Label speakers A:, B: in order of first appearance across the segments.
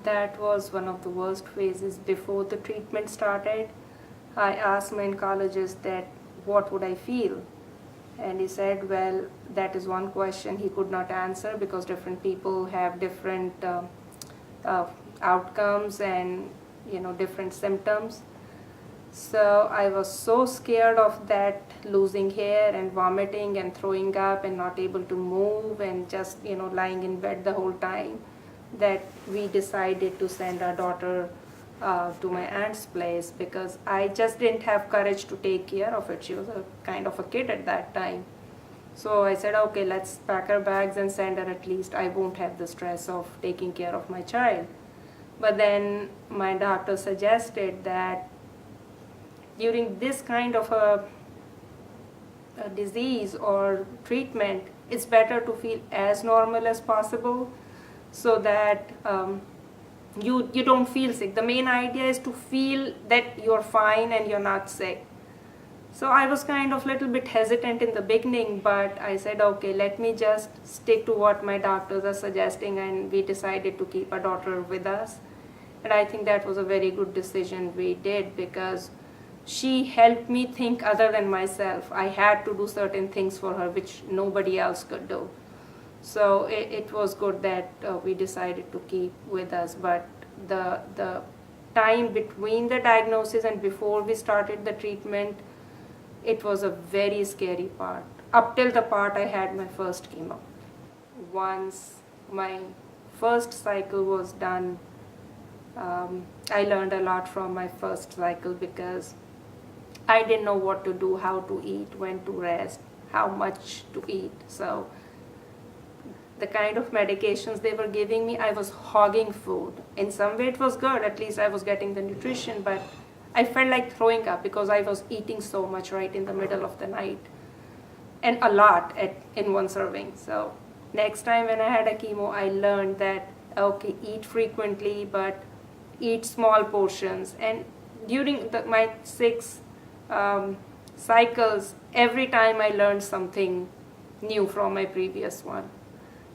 A: That was one of the worst phases before the treatment started. I asked my oncologist that what would I feel, and he said, well, that is one question he could not answer because different people have different uh, outcomes and different symptoms. So I was so scared of that, losing hair and vomiting and throwing up and not able to move and just lying in bed the whole time, that we decided to send our daughter to my aunt's place because I just didn't have courage to take care of it. She was a kind of a kid at that time. So I said, okay, let's pack our bags and send her. At least I won't have the stress of taking care of my child. But then my doctor suggested that during this kind of a disease or treatment, it's better to feel as normal as possible so that you don't feel sick. The main idea is to feel that you're fine and you're not sick. So I was kind of little bit hesitant in the beginning, but I said, okay, let me just stick to what my doctors are suggesting, and we decided to keep our daughter with us. And I think that was a very good decision we did because she helped me think other than myself. I had to do certain things for her which nobody else could do. So it was good that we decided to keep with us. But the time between the diagnosis and before we started the treatment, it was a very scary part, up till the part I had my first chemo. Once my first cycle was done, I learned a lot from my first cycle because I didn't know what to do, how to eat, when to rest, how much to eat. So the kind of medications they were giving me, I was hogging food. In some way it was good, at least I was getting the nutrition, but I felt like throwing up because I was eating so much right in the middle of the night, and a lot in one serving. So next time when I had a chemo, I learned that, okay, eat frequently, but eat small portions. And during my 6 cycles, every time I learned something new from my previous one.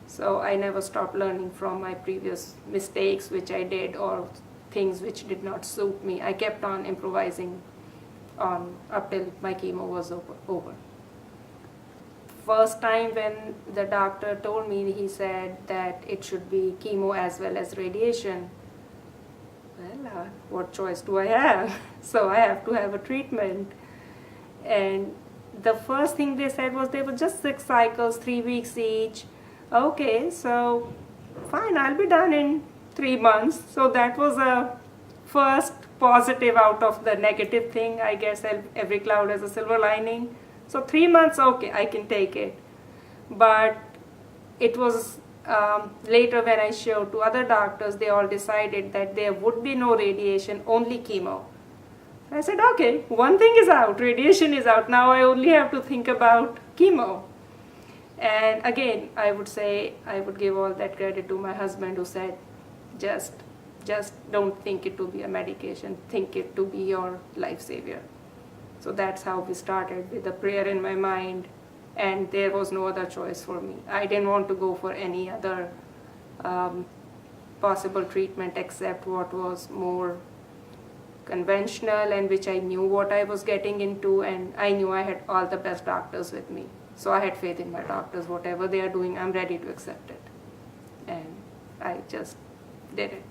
A: So I never stopped learning from my previous mistakes which I did or things which did not suit me. I kept on improvising on up till my chemo was over. First time when the doctor told me, he said that it should be chemo as well as radiation. Well, what choice do I have? So I have to have a treatment. And the first thing they said was they were just 6 cycles, 3 weeks each. Okay, so fine, I'll be done in 3 months. So that was a first positive out of the negative thing. I guess every cloud has a silver lining. So 3 months, okay, I can take it. But it was later when I showed to other doctors, they all decided that there would be no radiation, only chemo. I said, okay, one thing is out, radiation is out. Now I only have to think about chemo. And again, I would say, I would give all that credit to my husband who said, just don't think it to be a medication, think it to be your life savior. So that's how we started, with a prayer in my mind, and there was no other choice for me. I didn't want to go for any other possible treatment except what was more conventional and which I knew what I was getting into, and I knew I had all the best doctors with me. So I had faith in my doctors. Whatever they are doing, I'm ready to accept it. And I just did it.